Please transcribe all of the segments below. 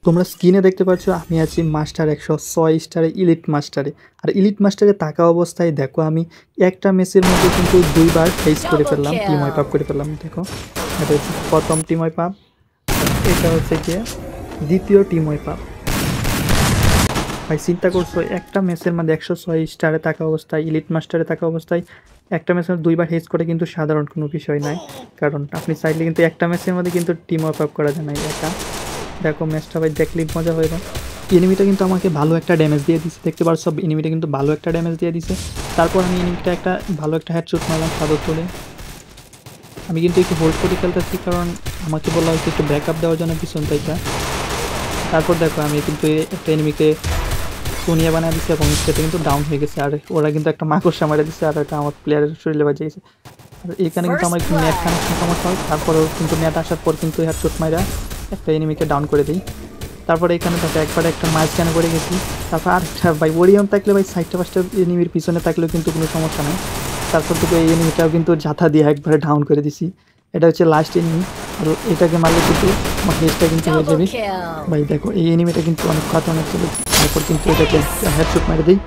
তোমরা স্ক্রিনে দেখতে পাচ্ছ আমি আছি মাস্টার 106 স্টারে ইলিট মাস্টারে। আর ইলিট মাস্টারে থাকা অবস্থায় দেখো আমি একটা ম্যাচের মধ্যে কিন্তু দুইবার ফেস করে ফেললাম, টিম ওয়াইপ আপ করে ফেললাম। দেখো এটা হচ্ছে প্রথম টিম ওয়াইপ আপ, এটা হচ্ছে গিয়ে দ্বিতীয় টিম ওয়াইপ আপ। ভাই চিন্তা করছো একটা ম্যাচের মধ্যে 106 স্টারে থাকা অবস্থায়, ইলিট মাস্টারে থাকা অবস্থায় একটা ম্যাচের দুইবার হেজ করে কিন্তু সাধারণ কোনো বিষয় নয়। কারণ আপনি চাইলে কিন্তু একটা ম্যাচের মধ্যে কিন্তু টিম ওয়াইপ আপ করা যায় না একা। দেখো ম্যাচটা ভাই দেখলেই মজা হয়ে যায়। এনিমিটা কিন্তু আমাকে ভালো একটা ড্যামেজ দিয়ে দিচ্ছে, দেখতে পারছো সব এনিমিটা কিন্তু ভালো একটা ড্যামেজ দিয়ে দিছে। তারপর আমি এনিমিটা একটা ভালো একটা হেডশট মারলাম সাদর তোলে। আমি কিন্তু একটু হোল্ড করে খেলতেছি কারণ আমাকে বলা হয়েছে একটু ব্যাক আপ দেওয়ার জন্য পিছন থেকে। তারপর দেখো আমি কিন্তু একটা এনিমিকে সোনিয়া বানিয়ে দিচ্ছে এবং সেটা কিন্তু ডাউন হয়ে গেছে। আর ওরা কিন্তু একটা মাকড়সা মারা দিচ্ছে আর একটা আমার প্লেয়ারের শরীরে বাজে গেছে। আর এখানে কিন্তু আমার একটু নেট কানেকশন সমস্যা হয়, তারপরেও কিন্তু নেট আসার পর কিন্তু হেডশট মারা একটা এনিমিকে ডাউন করে দিই। তারপরে এখানে দেখো একবারে একটা মাঝখানে পড়ে গেছি। তারপর আরেকটা ভাই ওরিয়ন থাকলে ভাই সাইডটা পাঁচটা এনিমির পিছনে থাকলেও কিন্তু কোনো সমস্যা নেই। তারপর থেকে এই এনিমিটাও কিন্তু ঝাঁথা দিয়ে একবারে ডাউন করে দিছি। এটা হচ্ছে লাস্ট এনিমি, আর এটাকে মারলে কিন্তু আমার হেজটা কিন্তু হয়ে যাবে। ভাই দেখো এই এনিমিটা কিন্তু অনেক খতরনাক ছিল। তারপর কিন্তু এটাকে হেডশট মেরে দিই,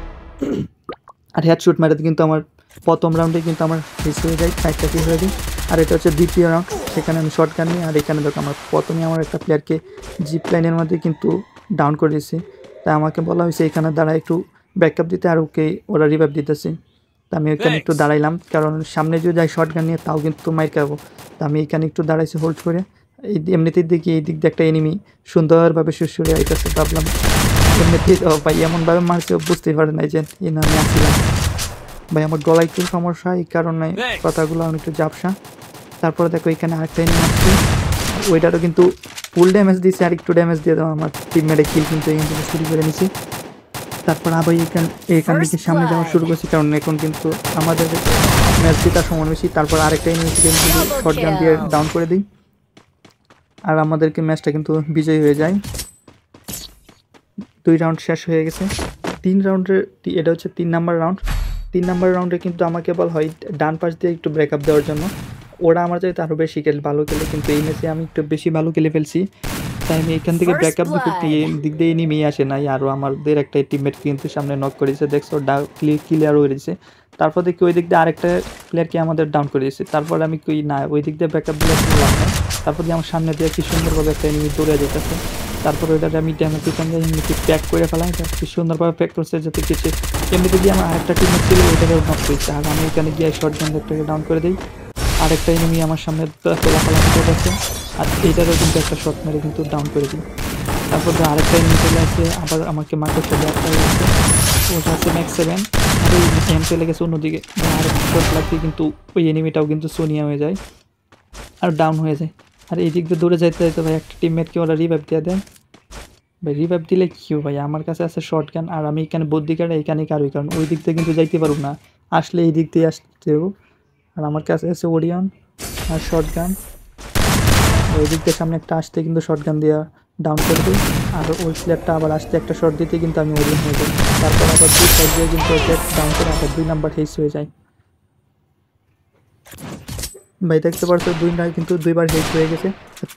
আর হেডশট মেরাতে কিন্তু আমার প্রথম রাউন্ডে কিন্তু আমার হেজ হয়ে যায়, সাইডটা কি হয়ে যায়। আর এটা হচ্ছে দ্বিতীয় রাউন্ড, সেখানে আমি শর্ট গান নিই। আর এখানে দেখো আমার প্রথমে আমার একটা প্লেয়ারকে জিপ লাইনের মধ্যে কিন্তু ডাউন করে দিয়েছি। তাই আমাকে বলা হয়েছে এখানে দাঁড়ায় একটু ব্যাকআপ দিতে, আর ওকে ওরা রিভাইভ দিতেছে। তা আমি ওইখানে একটু দাঁড়াইলাম কারণ সামনে যদি যাই শর্ট গান নিয়ে তাও কিন্তু মাইর খাবো। তা আমি এখানে একটু দাঁড়াইছি হোল্ড করে। এমনিতেই দেখি এই দিক দিয়ে একটা এনিমি সুন্দরভাবে সুরসুরে আইতেছে, ভাবলাম এমনিতেই ভাই এমনভাবে মারছে বুঝতেই পারে নাই যে এই নামে আসছিলাম। ভাই আমার গলায় একটু সমস্যা, এই কারণে কথাগুলো আমি একটু ঝাপসা। তারপরে দেখো এখানে আরেকটা এনিমি আসছে, ওইটারও কিন্তু ফুল ড্যামেজ দিয়েছে, আর একটু ড্যামেজ দিয়ে দেওয়া আমার টিমমেটে কিল কিন্তু এখান থেকে শুরু করে নিছি। তারপর আবার এখান থেকে সামনে যাওয়া শুরু করছি কারণ এখন কিন্তু আমাদের ম্যাচ জেতার সময় বেশি। তারপর আরেকটা এনিমি কিন্তু শর্ট গান দিয়ে ডাউন করে দিই, আর আমাদেরকে ম্যাচটা কিন্তু বিজয়ী হয়ে যায়। 2 রাউন্ড শেষ হয়ে গেছে। 3 রাউন্ডের এটা হচ্ছে 3 নাম্বার রাউন্ড। 3 নাম্বার রাউন্ডে কিন্তু আমাকে বলা হয় ডান পাশ দিয়ে একটু ব্রেকআপ দেওয়ার জন্য। ওরা আমার চাইতে আরও বেশি ভালো খেলে, কিন্তু এই ম্যাচে আমি একটু বেশি ভালো খেলে ফেলছি। তাই আমি এখান থেকে ব্রেকআপ দিতে দিক দিয়ে নেমেই আসে নাই, আরও আমাদের একটা টিমমেট কিন্তু সামনে নক করেছে, দেখছো ক্লিয়ার হয়ে দিয়েছে। তারপর দেখি ওই দিক দিয়ে আরেকটা প্লেয়ারকে আমাদের ডাউন করে দিয়েছে। তারপর আমি কই না ওই দিক দিয়ে ব্রেকআপ দিয়ে লাভ নাই। তারপর দিয়ে আমার সামনে দিয়ে কি সুন্দরভাবে একটা এনিমি দৌড়ে যেতেছে। তারপরে ওইটাতে আমি ড্যামেজ দিতাম যে এমনিতে প্যাক করে ফেলাই, কি সুন্দরভাবে প্যাক করছে যাতে কিছু এমনিতে দিয়ে আমার আরেকটা টিমমেট ছিল ওইটাকে নক করেছে। আর আমি এখানে গিয়ে শর্ট গান একটাকে ডাউন করে দিই। আরেকটা এনিমি আমার সামনে তোলাফালা করে যাচ্ছে, আর এইটারও কিন্তু একটা শট মেরে কিন্তু ডাউন করে দিই। তারপর আরেকটা এনিমি চলে আসছে, আবার আমাকে মার্কেট চলে আসতে হয়েছে, ওটা হচ্ছে ম্যাক্স 7। আর ওই এম চলে গেছে অন্যদিকে, আরেকটা শট লাগছে কিন্তু ওই এনিমিটাও কিন্তু সোনিয়া হয়ে যায় আর ডাউন হয়ে যায়। আর এই দিক দিয়ে দৌড়ে যাইতে যাইতে ভাই একটা টিমমেটকে ওরা রিভাইভ দিয়ে দেয়। ভাই রিভাইভ দিলে কী ভাই, আমার কাছে আছে শর্ট গান, আর আমি এখানে বুদ্ধি কাটা এখানে কারোই, কারণ ওই দিক দিয়ে কিন্তু যাইতে পারবো না, আসলে এই দিক দিয়ে আসতে হবে। আর আমার কাছে আছে ওরিয়ন আর শর্ট গান। ওই দিক দিয়ে সামনে একটা আসতে কিন্তু শর্ট গান দিয়ে ডাউন করে দিই, আর ওই প্লেয়ারটা আবার আসতে একটা শর্ট দিতে কিন্তু আমি ওরিয়ন হয়ে যাই। তারপর আবার 2 সাইড দিয়ে কিন্তু ওকে ডাউন করে আবার 2 নাম্বার হেস হয়ে যায়। ভাই দেখতে পারছো 2 কিন্তু 2বার হেড হয়ে গেছে।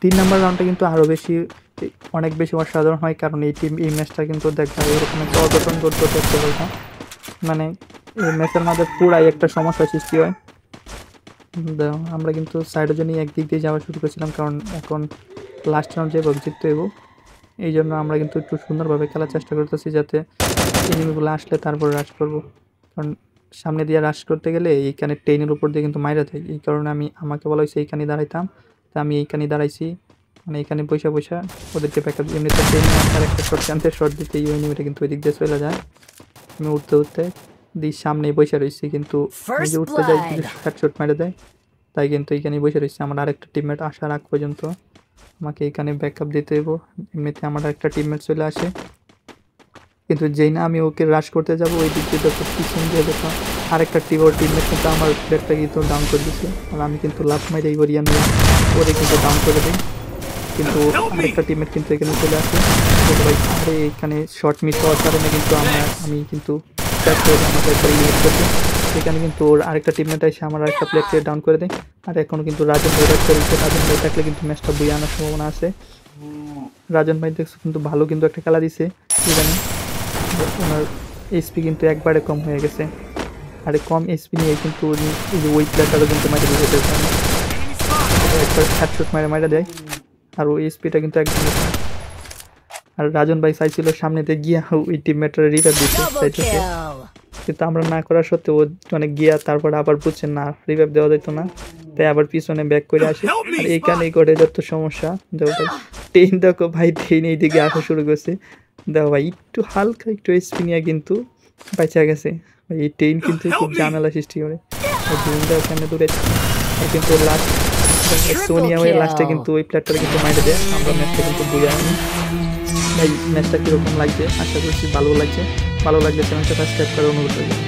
3 নাম্বার রাউন্ডটা কিন্তু আরও বেশি অনেক বেশি অসাধারণ হয়, কারণ এই ম্যাচটা কিন্তু দেখা এরকম একটা অঘটন ঘটতে দেখতে পারতাম। মানে এই ম্যাচের মধ্যে পুরাই একটা সমস্যা সৃষ্টি হয়। আমরা কিন্তু সাইডের জন্যই একদিক দিয়ে যাওয়া শুরু করেছিলাম, কারণ এখন লাস্ট রাউন্ড যেভাবে জিততে হইব, এই জন্য আমরা কিন্তু একটু সুন্দরভাবে খেলার চেষ্টা করতেছি যাতে এনিমিগুলো আসলে তারপর রাশ করবো। কারণ সামনে দিয়ে রাশ করতে গেলে এইখানে ট্রেনের উপর দিয়ে কিন্তু মাইরা থাকে, এই কারণে আমাকে বলা হয়েছে এইখানে দাঁড়াইতাম। তা আমি এইখানে দাঁড়াইছি, মানে এখানে বৈশা ওদেরকে ব্যাকআপ এমনিতে ট্রেন আর একটা শর্ট চান্সে শর্ট দিতে এই এনিমিটা কিন্তু ওই দিক দিয়ে চলে যায়। আমি উঠতে উঠতে দিই সামনে বসে রয়েছি, কিন্তু আমি যে উঠতে যাই কিন্তু শর্ট মেরে দেয়। তাই কিন্তু এইখানে বসে রয়েছে, আমার আরেকটা টিমমেট আসার আগ পর্যন্ত আমাকে এইখানে ব্যাকআপ দিতে হইব। এমনিতে আমার একটা টিমমেট চলে আসে, কিন্তু যেই না আমি ওকে রাশ করতে যাবো ওই দিক দিয়ে দেখো পিছন দিয়ে দেখো আরেকটা টিমমেট কিন্তু আমার প্লেয়ারটা কিন্তু ডাউন করে দিচ্ছে। আর আমি কিন্তু লাভ মাইরে এই ওরিয়ান ওরে কিন্তু ডাউন করে দিই, কিন্তু আরেকটা টিমমেট কিন্তু এখানে চলে আসে। ভাই আরে এখানে শর্ট মিস হওয়ার কারণে কিন্তু আমি কিন্তু সেখানে কিন্তু ওর আরেকটা টিমমেট এসে আমার আরেকটা প্লেয়ারকে ডাউন করে দেয়। আর এখনও কিন্তু রাজেন ভাই থাকলে কিন্তু ম্যাচটা বইয়ে আনার সম্ভাবনা আছে। রাজন ভাই দেখছো কিন্তু ভালো কিন্তু একটা খেলা দিছে ইদানিং। ওনার এইচপি কিন্তু একবারে কম হয়ে গেছে, আর কম এইচপি নিয়ে কিন্তু এই যে ওই প্লেয়ারটারও কিন্তু মাইরে দিয়ে যেতে একবার হেডশট মাইরা দেয়, আর ওই এইচপিটা কিন্তু একদম কম। আর রাজন ভাই চাইছিল সামনেতে গিয়া ওই টিমমেটরা রিভাইভ দিতে চাইতেছে, কিন্তু আমরা না করার সত্ত্বেও অনেক গিয়া তারপর আবার বুঝছেন না রিভাইভ দেওয়া যেত না, তাই আবার পিছনে ব্যাক করে আসে। আর এইখানেই ঘটে যত সমস্যা। দেখো ভাই ট্রেন, দেখো ভাই ট্রেন এইদিকে আসা শুরু করছে। দেখো ভাই একটু হালকা একটু এইচপি নিয়ে কিন্তু বাঁচা গেছে। এই ট্রেন কিন্তু খুব ঝামেলা সৃষ্টি করে। ওখানে দূরে কিন্তু লাস্ট সোনিয়া হয়ে লাস্টে কিন্তু ওই প্লেয়ারটা কিন্তু মাইরে দেয়, আমরা ম্যাচটা কিন্তু বুঝে আনি। ভাই ম্যাচটা কীরকম লাগছে, আশা করছি ভালো লাগছে। ভালো লাগলে চ্যানেলটা সাবস্ক্রাইব করার অনুরোধ করবেন।